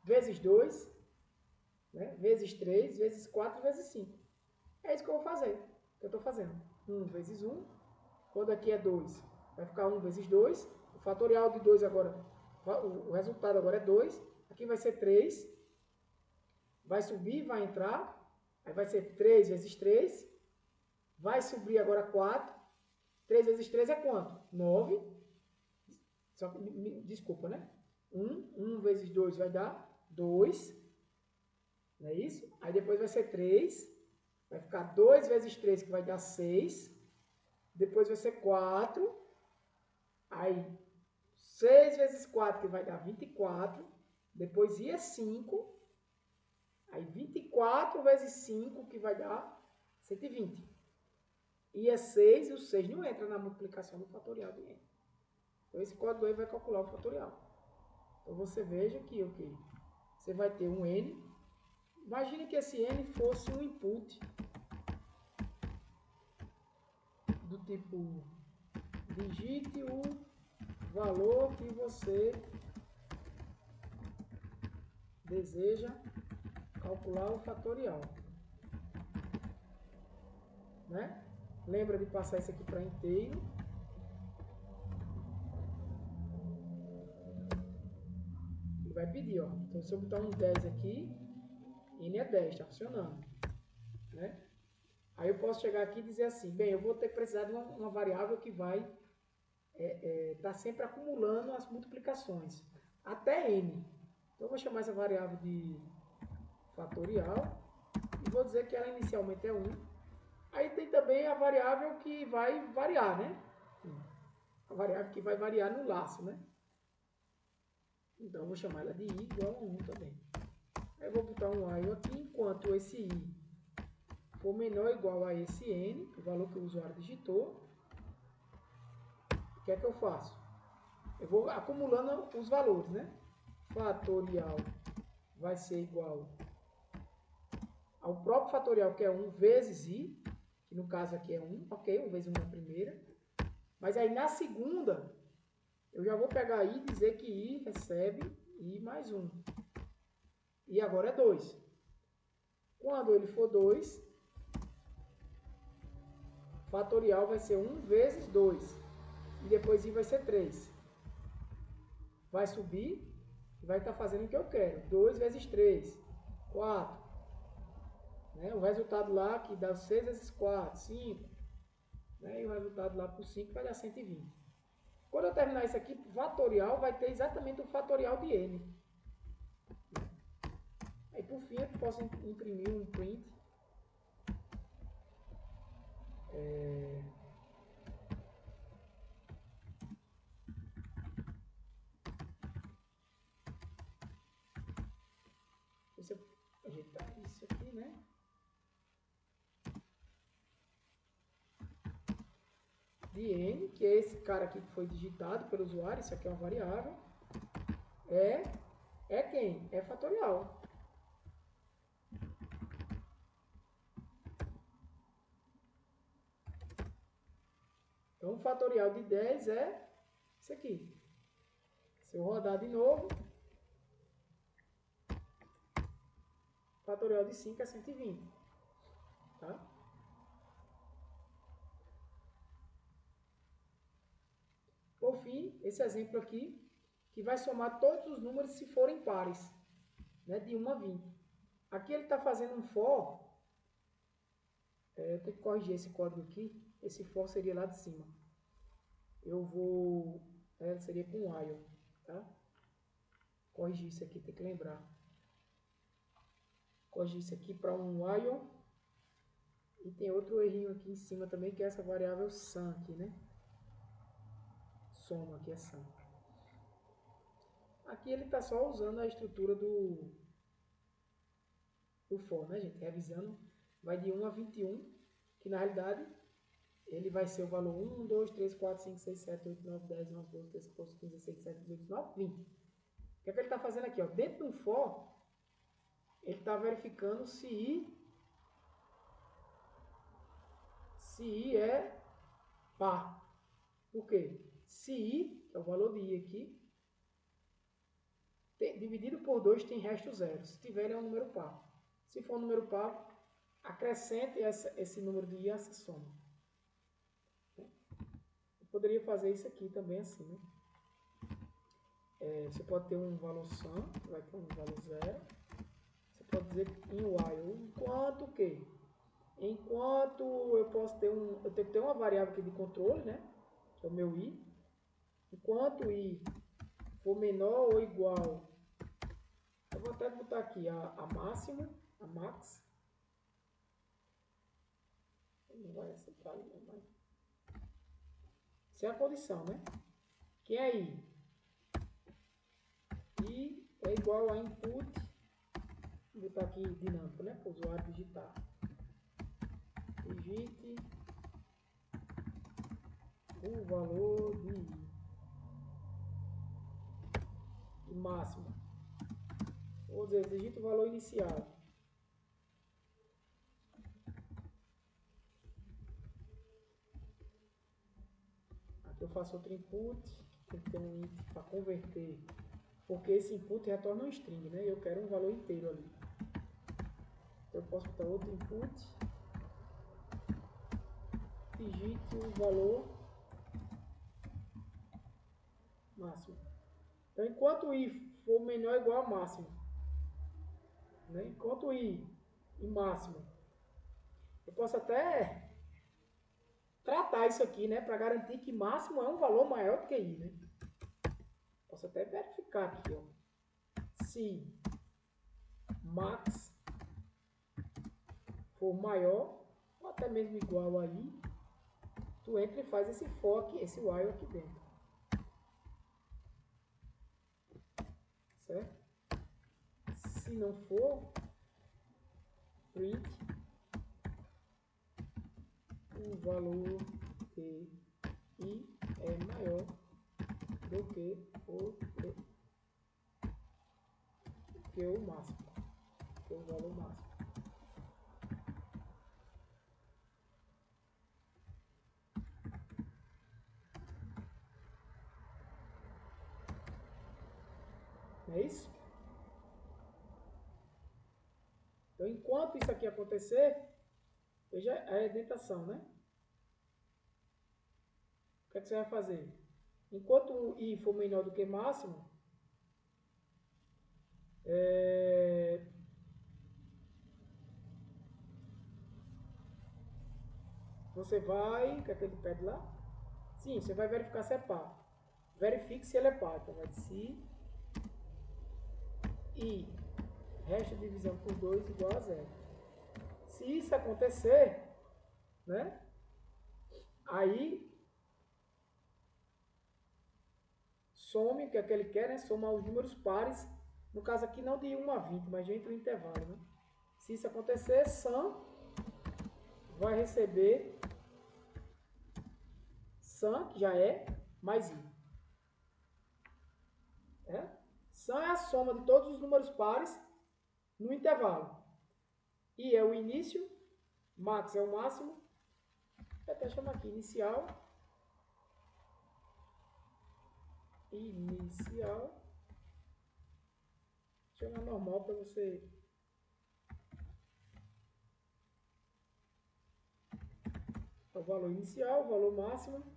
Vezes 2, né? Vezes 3, vezes 4, vezes 5. É isso que eu vou fazer, que eu estou fazendo. 1 vezes 1. Quando aqui é 2, vai ficar 1 vezes 2. O fatorial de 2 agora, o resultado agora é 2. Aqui vai ser 3. Vai subir, vai entrar. Aí vai ser 3 vezes 3. Vai subir agora 4. 3 vezes 3 é quanto? 9. Só que, desculpa, né? 1 vezes 2 vai dar 2. Não é isso? Aí depois vai ser 3. Vai ficar 2 vezes 3, que vai dar 6. Depois vai ser 4. Aí 6 vezes 4, que vai dar 24. Depois i é 5. Aí 24 vezes 5, que vai dar 120. I é 6, e o 6 não entra na multiplicação do fatorial de n. Então esse código aí vai calcular o fatorial. Então você veja que você vai ter um n. Imagine que esse n fosse um input do tipo digite o valor que você deseja calcular o fatorial, né? Lembra de passar isso aqui para inteiro. Ele vai pedir, ó. Então se eu botar um 10 aqui, n é 10, está funcionando, né? Aí eu posso chegar aqui e dizer assim, bem, eu vou ter que precisar de uma variável que vai estar sempre acumulando as multiplicações, até n. Então eu vou chamar essa variável de fatorial e vou dizer que ela inicialmente é 1. Aí tem também a variável que vai variar, né? A variável que vai variar no laço, né? Então eu vou chamar ela de i igual a 1 também. Aí eu vou botar um while aqui, enquanto esse i for menor ou igual a esse n, o valor que o usuário digitou. O que é que eu faço? Eu vou acumulando os valores, né? Fatorial vai ser igual ao próprio fatorial, que é 1 vezes i, que no caso aqui é 1, ok? 1 vezes 1 na primeira. Mas aí na segunda, eu já vou pegar i e dizer que i recebe i mais 1. E agora é 2. Quando ele for 2, fatorial vai ser 1 vezes 2. E depois i vai ser 3. Vai subir e vai estar fazendo o que eu quero. 2 vezes 3, 4. Né? O resultado lá que dá 6 vezes 4, 5. Né? E o resultado lá por 5 vai dar 120. Quando eu terminar isso aqui, fatorial vai ter exatamente o fatorial de n. Aí por fim eu posso imprimir um print. Deixa eu ajeitar isso aqui, né? De n, que é esse cara aqui que foi digitado pelo usuário, isso aqui é uma variável, é quem? É fatorial. Então, o fatorial de 10 é isso aqui. Se eu rodar de novo, o fatorial de 5 é 120. Tá? Por fim, esse exemplo aqui, que vai somar todos os números se forem pares, né, de 1 a 20. Aqui ele está fazendo um for. Eu tenho que corrigir esse código aqui. Esse for seria lá de cima. Eu vou... seria com while. Tá? Corrigir isso aqui, tem que lembrar. corrigir isso aqui para um while. E tem outro errinho aqui em cima também, que é essa variável sum aqui, né? Soma aqui é sum. Aqui ele está só usando a estrutura do for, né, gente? Revisando, vai de 1 a 21, que na realidade ele vai ser o valor 1, 2, 3, 4, 5, 6, 7, 8, 9, 10, 11, 12, 13, 14, 15, 16, 17, 18, 19, 20. O que é que ele está fazendo aqui? Ó? Dentro do for, ele está verificando se I é par. Por quê? Se I, que é o valor de I aqui, dividido por 2 tem resto zero. Se tiver, é um número par. Se for um número par, acrescente esse número de I a essa soma. Eu poderia fazer isso aqui também assim, né? Você pode ter um valor sum, vai ter um valor zero. Você pode dizer em while, enquanto que? Enquanto eu posso ter eu tenho que ter uma variável aqui de controle, né? Que é o meu I. Enquanto I for menor ou igual, eu vou até botar aqui a máximo, a max. Não vai aceitar ali, mas... Isso é a condição, né? Que é I. I é igual a input, vou botar aqui dinâmico, né? Para o usuário digitar. Digite o valor de I. E máximo. Vou dizer, digite o valor inicial. Aqui eu faço outro input, tem que ter um int para converter, porque esse input retorna um string, né? Eu quero um valor inteiro ali. Então eu posso botar outro input, digite o valor máximo. Então enquanto I for menor ou igual a máximo, né? Enquanto I e máximo, eu posso até tratar isso aqui, né? Para garantir que máximo é um valor maior do que I, né? Posso até verificar aqui, ó. Se max for maior ou até mesmo igual a I, tu entra e faz esse for aqui, esse while aqui dentro. Certo? Se não for, print o valor de I é maior do que o máximo, que o valor máximo. Não é isso? Então, enquanto isso aqui acontecer, veja a indentação, né? O que é que você vai fazer? Enquanto o I for menor do que máximo, você vai... O que é que ele pede lá? Sim, você vai verificar se é par. Verifique se ele é par. Então, vai se I resto de divisão por 2 igual a zero. Se isso acontecer, né? Aí some, que é que ele quer, né? Somar os números pares. No caso aqui não de 1 a 20, mas entre o intervalo, né? Se isso acontecer, sum vai receber sum, que já é, mais i. Sum é a soma de todos os números pares no intervalo. I é o início, max é o máximo. Vou até chamar aqui inicial. Inicial. Chama normal para você. O valor inicial, o valor máximo.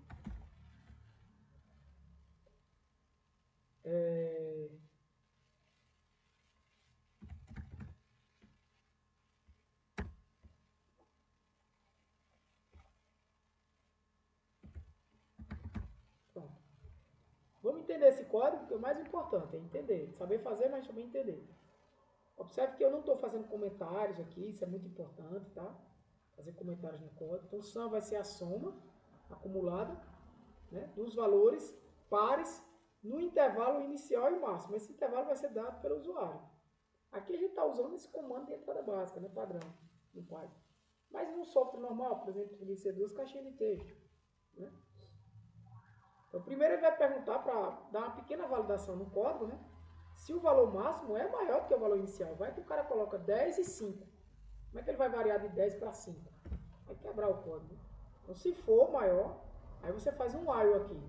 Pronto. Vamos entender esse código, que é o mais importante, é entender. Saber fazer, mas também entender. Observe que eu não estou fazendo comentários aqui, isso é muito importante, tá? Fazer comentários no código. Então, sum vai ser a soma acumulada, né, dos valores pares no intervalo inicial e máximo. Esse intervalo vai ser dado pelo usuário. Aqui a gente está usando esse comando de entrada básica, né, padrão, no Python. Mas no software normal, por exemplo, poderia ser 2 caixinhas de texto. Né? Então, primeiro ele vai perguntar para dar uma pequena validação no código, né? Se o valor máximo é maior do que o valor inicial. Vai que o cara coloca 10 e 5. Como é que ele vai variar de 10 para 5? Vai quebrar o código. Né? Então, se for maior, aí você faz um while aqui.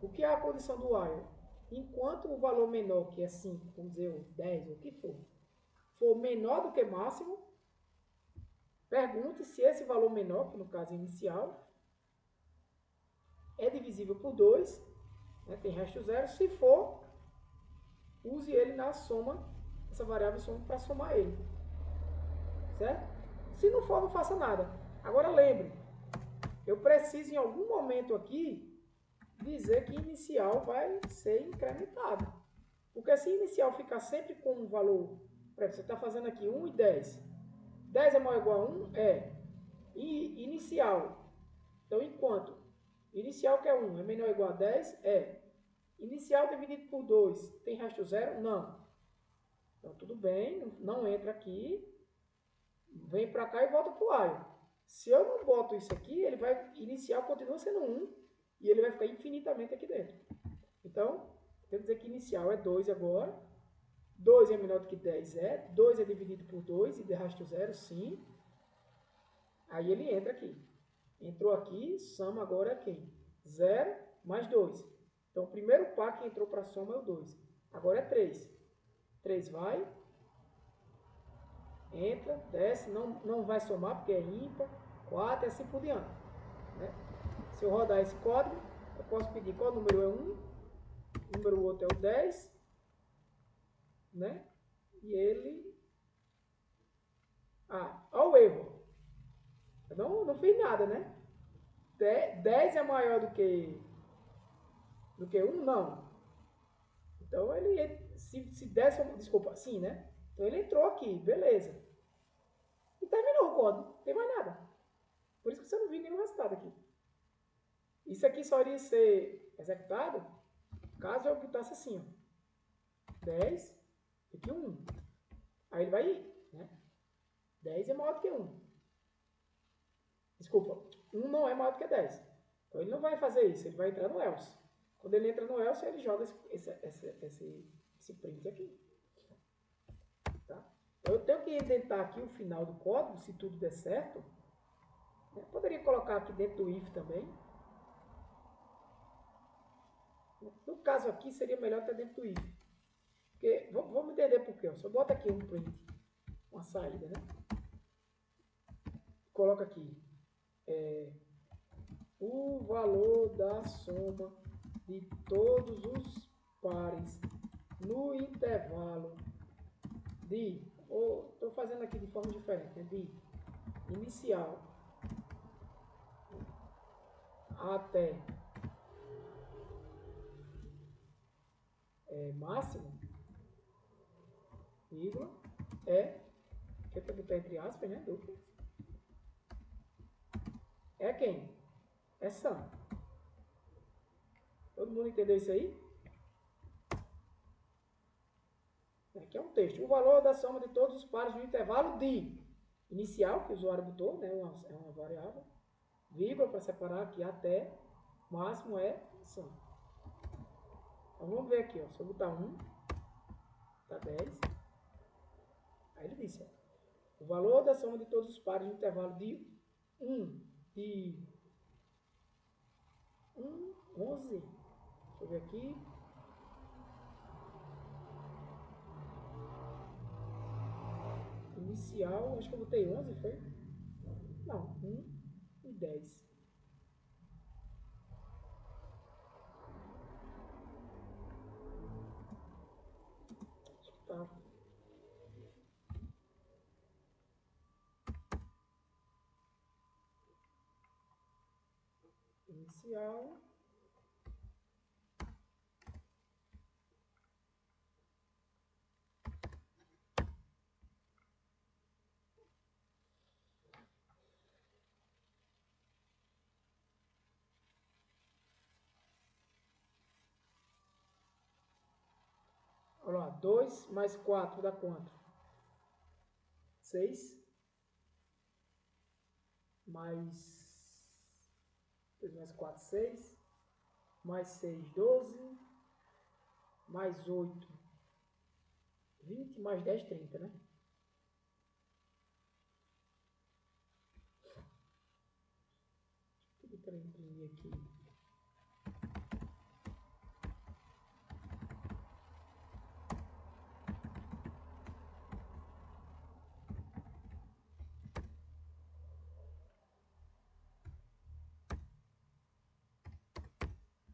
O que é a condição do while? Enquanto o valor menor, que é 5, vamos dizer, 10, ou o que for menor do que máximo, pergunte se esse valor menor, que no caso é inicial, é divisível por 2, né, tem resto zero. Se for, use ele na soma, essa variável soma para somar ele. Certo? Se não for, não faça nada. Agora lembre, eu preciso em algum momento aqui dizer que inicial vai ser incrementado. Porque se inicial ficar sempre com um valor, por exemplo, você está fazendo aqui 1 e 10. 10 é maior ou igual a 1? É. E inicial. Então, enquanto inicial que é 1 é menor ou igual a 10? É. Inicial dividido por 2 tem resto zero? Não. Então, tudo bem, não entra aqui. Vem para cá e volta para o while. Se eu não boto isso aqui, ele vai inicial continua sendo 1 e ele vai ficar infinitamente aqui dentro. Então, temos que dizer que inicial é 2 agora. 2 é menor do que 10, é. 2 é dividido por 2 e de rastro zero, sim. Aí ele entra aqui. Entrou aqui, soma agora é quem? 0 mais 2. Então, o primeiro par que entrou para a soma é o 2. Agora é 3. 3 vai, entra, desce, não vai somar porque é ímpar. 4 e assim por diante. Né? Se eu rodar esse código, eu posso pedir qual número é 1, o número outro é o 10, né? E ele... olha o erro. Eu não fiz nada, né? 10 é maior do que 1? Não. Então ele, se 10, desculpa, sim, né? Então ele entrou aqui, beleza. E terminou o código, não tem mais nada. Por isso que você não viu nenhum resultado aqui. Isso aqui só iria ser executado caso eu botasse assim, ó. 10, aqui 1. Aí ele vai ir, né? 10 é maior do que 1. Desculpa, 1 não é maior do que 10. Então ele não vai fazer isso, ele vai entrar no else. Quando ele entra no else, ele joga esse print aqui. Tá? Então eu tenho que indentar aqui o final do código, se tudo der certo. Eu poderia colocar aqui dentro do if também. No caso aqui, seria melhor estar dentro do if. Porque, vamos entender por quê. Se eu boto aqui um print, uma saída, né? Coloca aqui o valor da soma de todos os pares no intervalo de, estou fazendo aqui de forma diferente, né? De inicial até máximo, vírgula, que eu botar entre aspas, né? Dupla. É quem? É sum. Todo mundo entendeu isso aí? Aqui é um texto. O valor da soma de todos os pares no intervalo de inicial, que o usuário botou, né? É uma variável. Vírgula para separar aqui até. Máximo é sum. Então vamos ver aqui, ó. Se eu botar 1, tá 10. Aí ele disse, ó. O valor da soma de todos os pares no intervalo de 1 e 11. Deixa eu ver aqui. Inicial, acho que eu botei 11, foi? Não, 1 e 10. Acho que tá. Inicial. 2 mais 4 dá quanto? 6. Mais 2 mais 4, 6. Mais 6, 12. Mais 8, 20. Mais 10, 30, né? Tudo para imprimir aqui.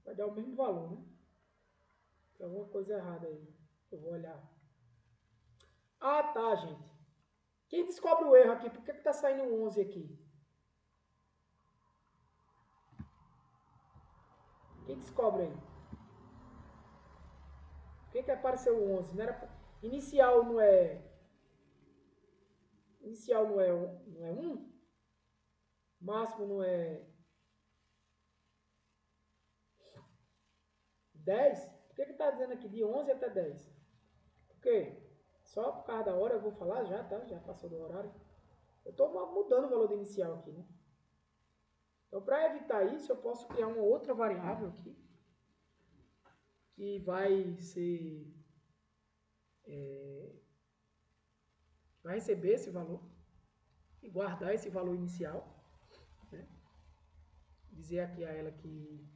Vai dar o mesmo valor, né? Tem alguma coisa errada aí. Eu vou olhar. Ah, tá, gente. Quem descobre o erro aqui? Por que está saindo um 11 aqui? Quem descobre aí? Por que apareceu o 11? Não era... Inicial não é... Inicial não é 1? Máximo não é 10? Por que está dizendo aqui de 11 até 10? Por quê? Só por causa da hora eu vou falar já, tá? Já passou do horário. Eu estou mudando o valor do inicial aqui, né? Então, para evitar isso, eu posso criar uma outra variável aqui que vai ser... vai receber esse valor e guardar esse valor inicial, né? Dizer aqui a ela que...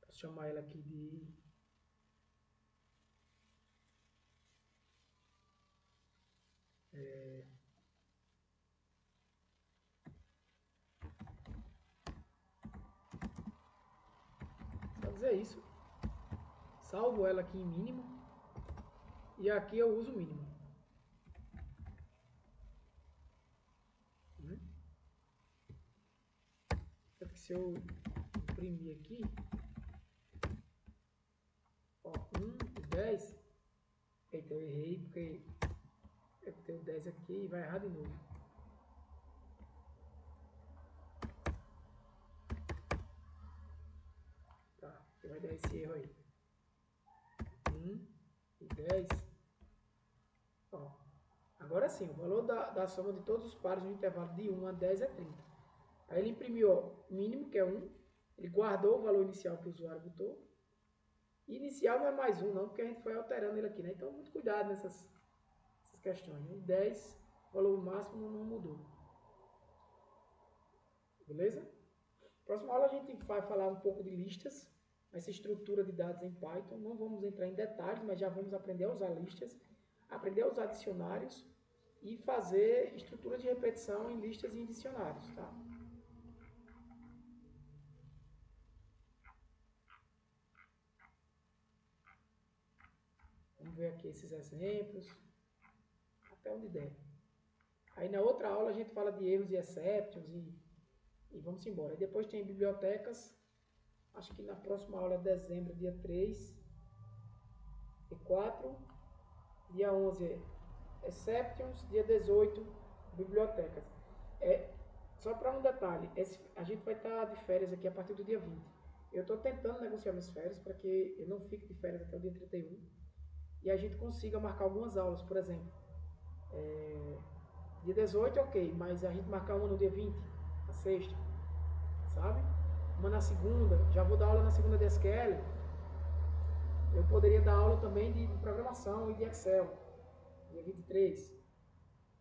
Posso chamar ela aqui de... Só dizer isso. Salvo ela aqui em mínimo. E aqui eu uso mínimo. Né? Só que se eu imprimir aqui, ó, 1 e 10, eita, eu errei porque eu tenho 10 aqui e vai errar de novo. Tá, vai dar esse erro aí. 1 e 10. Ó, agora sim, o valor da soma de todos os pares no intervalo de 1 a 10 é 30. Aí ele imprimiu o mínimo, que é 1. Ele guardou o valor inicial que o usuário botou. E inicial não é mais 1, não, porque a gente foi alterando ele aqui, né? Então, muito cuidado nessas questões. Né? 10, o valor máximo não mudou. Beleza? Próxima aula a gente vai falar um pouco de listas, essa estrutura de dados em Python. Não vamos entrar em detalhes, mas já vamos aprender a usar listas, aprender a usar dicionários e fazer estrutura de repetição em listas e em dicionários, tá? Vamos ver aqui esses exemplos, até onde der. Aí na outra aula a gente fala de erros e exceptions e vamos embora. Aí depois tem bibliotecas, acho que na próxima aula de dezembro, dia 3 e 4, dia 11 exceptions, dia 18 bibliotecas. Só para um detalhe, a gente vai estar de férias aqui a partir do dia 20. Eu estou tentando negociar minhas férias para que eu não fique de férias até o dia 31 e a gente consiga marcar algumas aulas, por exemplo. Dia 18 ok, mas a gente marcar uma no dia 20, na sexta, sabe? Uma na segunda, já vou dar aula na segunda de SQL. Eu poderia dar aula também de programação e de Excel, dia 23,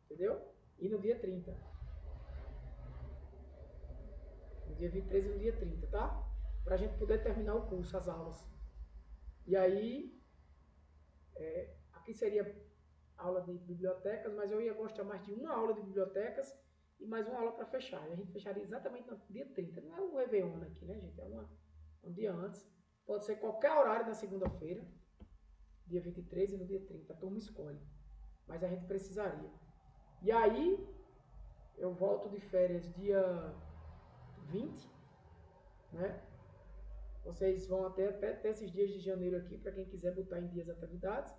entendeu? E no dia 30. No dia 23 e no dia 30, tá? Pra gente poder terminar o curso, as aulas. E aí, aqui seria aula de bibliotecas, mas eu ia gostar mais de uma aula de bibliotecas e mais uma aula para fechar. E a gente fecharia exatamente no dia 30. Não é um Réveillon aqui, né, gente? É um dia antes. Pode ser qualquer horário na segunda-feira, dia 23 e no dia 30. A turma escolhe. Mas a gente precisaria. E aí, eu volto de férias dia 20, né? Vocês vão até esses dias de janeiro aqui, para quem quiser botar em dias atividades.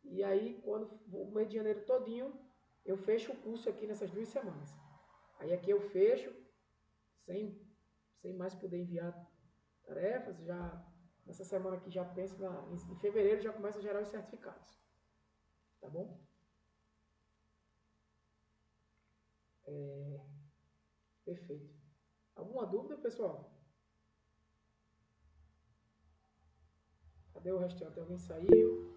E aí, quando o mês de janeiro todinho, eu fecho o curso aqui nessas 2 semanas. Aí aqui eu fecho, sem mais poder enviar tarefas, já Nessa semana aqui já penso, em fevereiro já começa a gerar os certificados. Tá bom? Perfeito. Alguma dúvida, pessoal? Cadê o restante? Alguém saiu?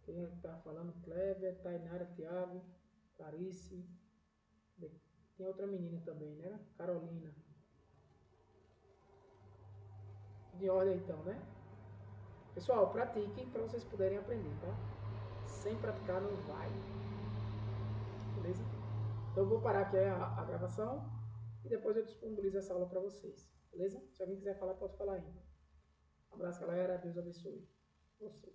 Quem é que tá falando? Kleber, Tainara, Thiago, Clarice. Tem outra menina também, né? Carolina. De ordem então, né? Pessoal, pratiquem para vocês puderem aprender, tá? Sem praticar não vai. Beleza? Então eu vou parar aqui a gravação e depois eu disponibilizo essa aula para vocês. Beleza? Se alguém quiser falar, pode falar ainda. Um abraço, galera. Deus abençoe vocês.